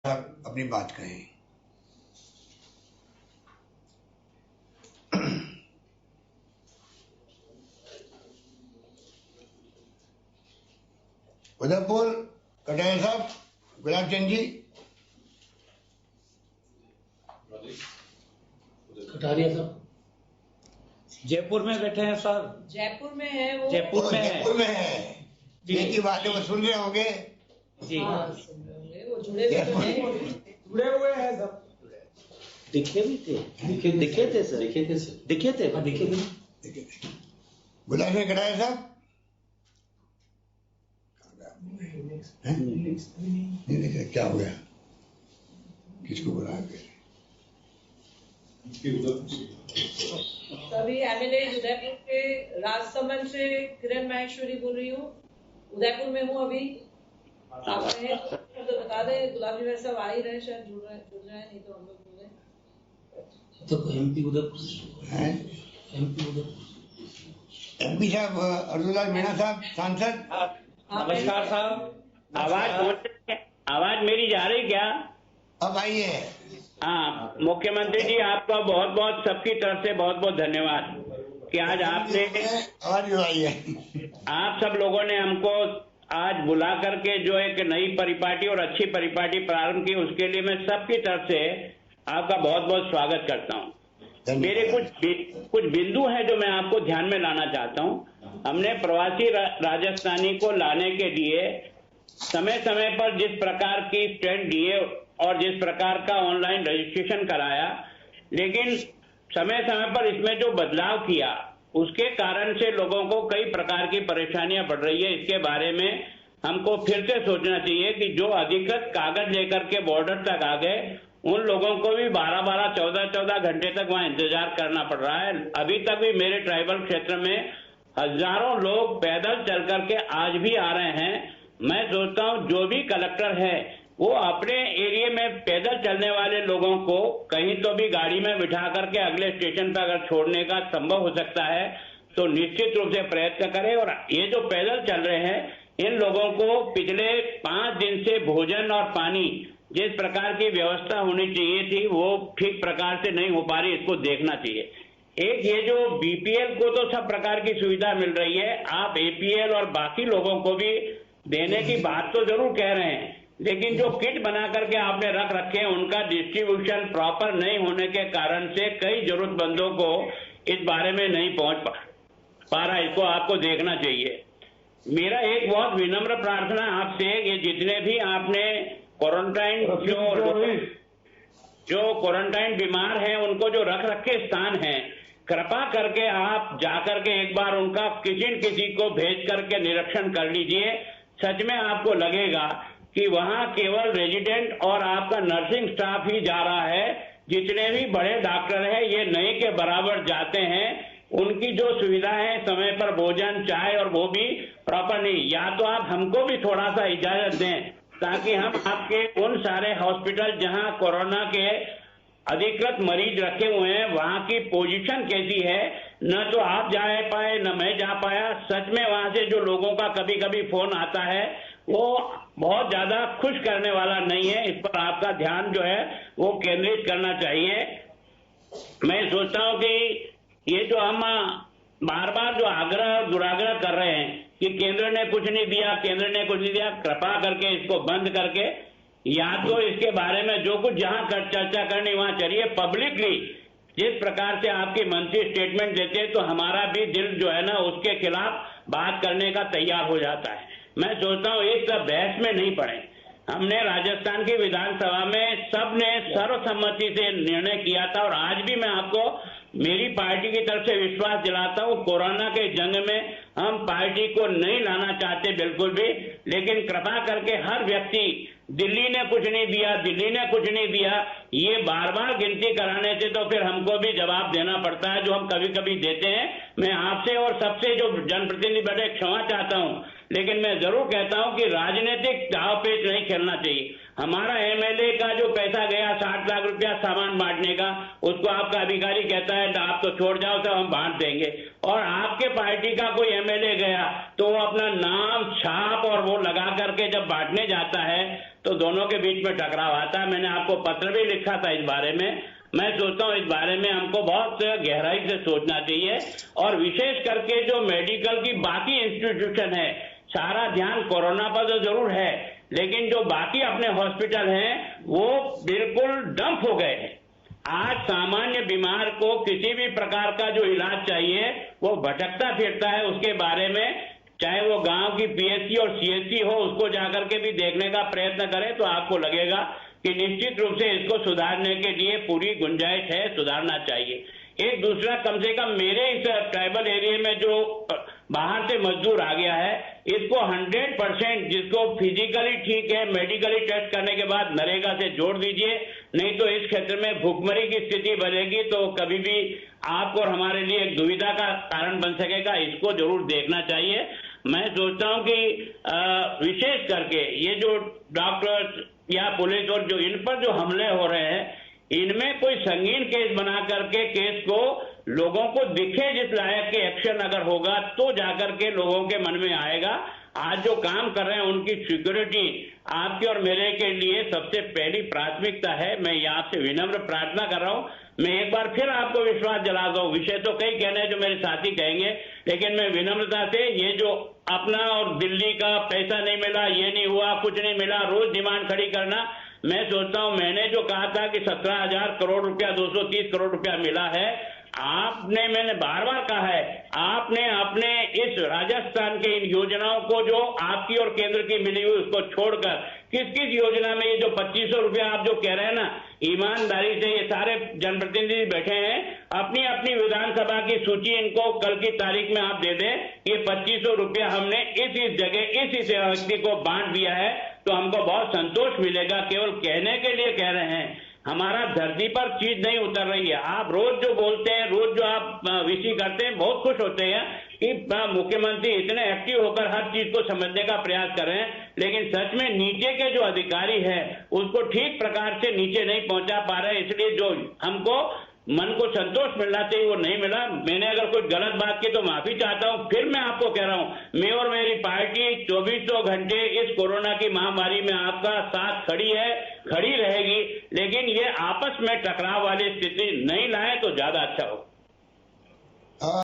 अपनी बात कहें। उदयपुर कटारिया साहब, गुलाब चंद जी। कटारिया साहब जयपुर में बैठे हैं सर। जयपुर में है वो। जयपुर में है जी की बातें वो सुन रहे होंगे जी। सुन रहे होंगे, वो जुड़े हुए हैं सब। दिखे भी थे, दिखे थे सर, दिखे थे। गुलाब चंद कटारिया साहब क्या हो गया, किसको बुलाया फिर? सभी एमएलए उदयपुर के राजसमंद से किरण माहेश्वरी बोल रही हूँ। उदयपुर में हूँ अभी। आप रहे तो बता दें। गुलाब जी साहब आ ही रहे, शायद जुड़ रहे हैं, नहीं तो हम लोग बोले तो एमपी उदयपुर है। एमपी साहब अर्जुनलाल मीणा साहब सांसद। नमस्कार साहब। आवाज मेरी जा रही क्या? अब आइए। हाँ, मुख्यमंत्री जी आपका बहुत बहुत सबकी तरफ से बहुत बहुत धन्यवाद कि आज आपने आवाज आई है। आप सब लोगों ने हमको आज बुला करके जो एक नई परिपाटी और अच्छी परिपाटी प्रारंभ की, उसके लिए मैं सबकी तरफ से आपका बहुत बहुत स्वागत करता हूँ। मेरे कुछ बिंदु हैं जो मैं आपको ध्यान में लाना चाहता हूँ। हमने प्रवासी राजस्थानी को लाने के लिए समय समय पर जिस प्रकार की स्टैंड दिए और जिस प्रकार का ऑनलाइन रजिस्ट्रेशन कराया, लेकिन समय समय पर इसमें जो बदलाव किया उसके कारण से लोगों को कई प्रकार की परेशानियां बढ़ रही है। इसके बारे में हमको फिर से सोचना चाहिए कि जो अधिकृत कागज लेकर के बॉर्डर तक आ गए, उन लोगों को भी 12-12, 14-14 घंटे तक वहां इंतजार करना पड़ रहा है। अभी तक भी मेरे ट्राइबल क्षेत्र में हजारों लोग पैदल चल करके आज भी आ रहे हैं। मैं सोचता हूँ जो भी कलेक्टर है वो अपने एरिया में पैदल चलने वाले लोगों को कहीं तो भी गाड़ी में बिठा करके अगले स्टेशन पर अगर छोड़ने का संभव हो सकता है तो निश्चित रूप से प्रयत्न करें। और ये जो पैदल चल रहे हैं इन लोगों को पिछले 5 दिन से भोजन और पानी जिस प्रकार की व्यवस्था होनी चाहिए थी वो ठीक प्रकार से नहीं हो पा रही, इसको देखना चाहिए। एक ये जो बीपीएल को तो सब प्रकार की सुविधा मिल रही है, आप एपीएल और बाकी लोगों को भी देने की बात तो जरूर कह रहे हैं, लेकिन जो किट बना करके आपने रख रखे हैं उनका डिस्ट्रीब्यूशन प्रॉपर नहीं होने के कारण से कई जरूरतमंदों को इस बारे में नहीं पहुंच पा रहा। इसको आपको देखना चाहिए। मेरा एक बहुत विनम्र प्रार्थना आपसे, ये जितने भी आपने क्वारंटाइन जो क्वारंटाइन बीमार हैं उनको जो रख रखे स्थान हैं, कृपा करके आप जाकर के एक बार उनका किसी को भेज करके निरीक्षण कर लीजिए। सच में आपको लगेगा कि वहां केवल रेजिडेंट और आपका नर्सिंग स्टाफ ही जा रहा है। जितने भी बड़े डॉक्टर हैं ये नहीं के बराबर जाते हैं। उनकी जो सुविधा है समय पर भोजन, चाय और वो भी प्रॉपर नहीं। या तो आप हमको भी थोड़ा सा इजाजत दें ताकि हम आपके उन सारे हॉस्पिटल जहां कोरोना के अधिकृत मरीज रखे हुए हैं वहां की पोजीशन कैसी है, न तो आप जा पाए न मैं जा पाया। सच में वहां से जो लोगों का कभी कभी फोन आता है वो बहुत ज्यादा खुश करने वाला नहीं है। इस पर आपका ध्यान जो है वो केंद्रित करना चाहिए। मैं सोचता हूं कि ये जो हम बार बार जो आग्रह और दुराग्रह कर रहे हैं कि केंद्र ने कुछ नहीं दिया, केंद्र ने कुछ नहीं दिया, कृपा करके इसको बंद करके या तो इसके बारे में जो कुछ जहां चर्चा करनी वहां चलिए। पब्लिकली जिस प्रकार से आपके मंत्री स्टेटमेंट देते हैं तो हमारा भी दिल जो है ना उसके खिलाफ बात करने का तैयार हो जाता है। मैं सोचता हूँ एक सब बहस में नहीं पड़े। हमने राजस्थान की विधानसभा में सबने सर्वसम्मति से निर्णय किया था और आज भी मैं आपको मेरी पार्टी की तरफ से विश्वास दिलाता हूँ, कोरोना के जंग में हम पार्टी को नहीं लाना चाहते बिल्कुल भी, लेकिन कृपा करके हर व्यक्ति दिल्ली ने कुछ नहीं दिया, दिल्ली ने कुछ नहीं दिया, ये बार बार गिनती कराने से तो फिर हमको भी जवाब देना पड़ता है जो हम कभी कभी देते हैं। मैं आपसे और सबसे जो जनप्रतिनिधि बैठे क्षमा चाहता हूँ, लेकिन मैं जरूर कहता हूं कि राजनीतिक दाव पेच नहीं खेलना चाहिए। हमारा एमएलए का जो पैसा गया 60 लाख रुपया सामान बांटने का, उसको आपका अधिकारी कहता है आप तो छोड़ जाओ तो हम बांट देंगे, और आपके पार्टी का कोई एमएलए गया तो वो अपना नाम छाप और वो लगा करके जब बांटने जाता है तो दोनों के बीच में टकराव आता है। मैंने आपको पत्र भी लिखा था इस बारे में। मैं सोचता हूँ इस बारे में हमको बहुत गहराई से सोचना चाहिए, और विशेष करके जो मेडिकल की बाकी इंस्टीट्यूशन है, सारा ध्यान कोरोना पर तो जरूर है, लेकिन जो बाकी अपने हॉस्पिटल हैं वो बिल्कुल डंप हो गए हैं। आज सामान्य बीमार को किसी भी प्रकार का जो इलाज चाहिए वो भटकता फिरता है। उसके बारे में चाहे वो गांव की पीएचसी और सीएचसी हो, उसको जाकर के भी देखने का प्रयत्न करें तो आपको लगेगा कि निश्चित रूप से इसको सुधारने के लिए पूरी गुंजाइश है, सुधारना चाहिए। एक दूसरा, कम से कम मेरे इस ट्राइबल एरिया में जो बाहर से मजदूर आ गया है, इसको 100% जिसको फिजिकली ठीक है मेडिकली टेस्ट करने के बाद नरेगा से जोड़ दीजिए, नहीं तो इस क्षेत्र में भुखमरी की स्थिति बनेगी तो कभी भी आपको और हमारे लिए एक दुविधा का कारण बन सकेगा। इसको जरूर देखना चाहिए। मैं सोचता हूं कि विशेष करके ये जो डॉक्टर या पुलिस और जो इन पर जो हमले हो रहे हैं, इनमें कोई संगीन केस बना करके केस को लोगों को दिखे जिस लायक के एक्शन अगर होगा तो जाकर के लोगों के मन में आएगा। आज जो काम कर रहे हैं उनकी सिक्योरिटी आपके और मेरे के लिए सबसे पहली प्राथमिकता है। मैं ये आपसे विनम्र प्रार्थना कर रहा हूं। मैं एक बार फिर आपको विश्वास दिलाता हूं, विषय तो कई कहने जो मेरे साथी कहेंगे, लेकिन मैं विनम्रता से ये जो अपना और दिल्ली का पैसा नहीं मिला, ये नहीं हुआ, कुछ नहीं मिला, रोज डिमांड खड़ी करना, मैं सोचता हूं मैंने जो कहा था कि 17,000 करोड़ रुपया 230 करोड़ रुपया मिला है, आपने, मैंने बार बार कहा है, आपने अपने इस राजस्थान के इन योजनाओं को जो आपकी और केंद्र की मिली हुई उसको छोड़कर किस किस योजना में ये जो 2500 रुपया आप जो कह रहे हैं ना, ईमानदारी से ये सारे जनप्रतिनिधि बैठे हैं, अपनी अपनी विधानसभा की सूची इनको कल की तारीख में आप दे दें। ये 2500 रुपया हमने इस जगह इस व्यक्ति को बांट दिया है तो हमको बहुत संतोष मिलेगा। केवल कहने के लिए कह रहे हैं, हमारा धरती पर चीज नहीं उतर रही है। आप रोज जो बोलते हैं, रोज जो आप विषय करते हैं, बहुत खुश होते हैं कि मुख्यमंत्री इतने एक्टिव होकर हर चीज को समझने का प्रयास कर रहे हैं, लेकिन सच में नीचे के जो अधिकारी हैं उसको ठीक प्रकार से नीचे नहीं पहुंचा पा रहे। इसलिए जो हमको मन को संतोष मिलना चाहिए वो नहीं मिला। मैंने अगर कोई गलत बात की तो माफी चाहता हूं। फिर मैं आपको कह रहा हूं, मैं और मेरी पार्टी 24 घंटे इस कोरोना की महामारी में आपका साथ खड़ी है, खड़ी रहेगी, लेकिन ये आपस में टकराव वाली स्थिति नहीं लाए तो ज्यादा अच्छा हो।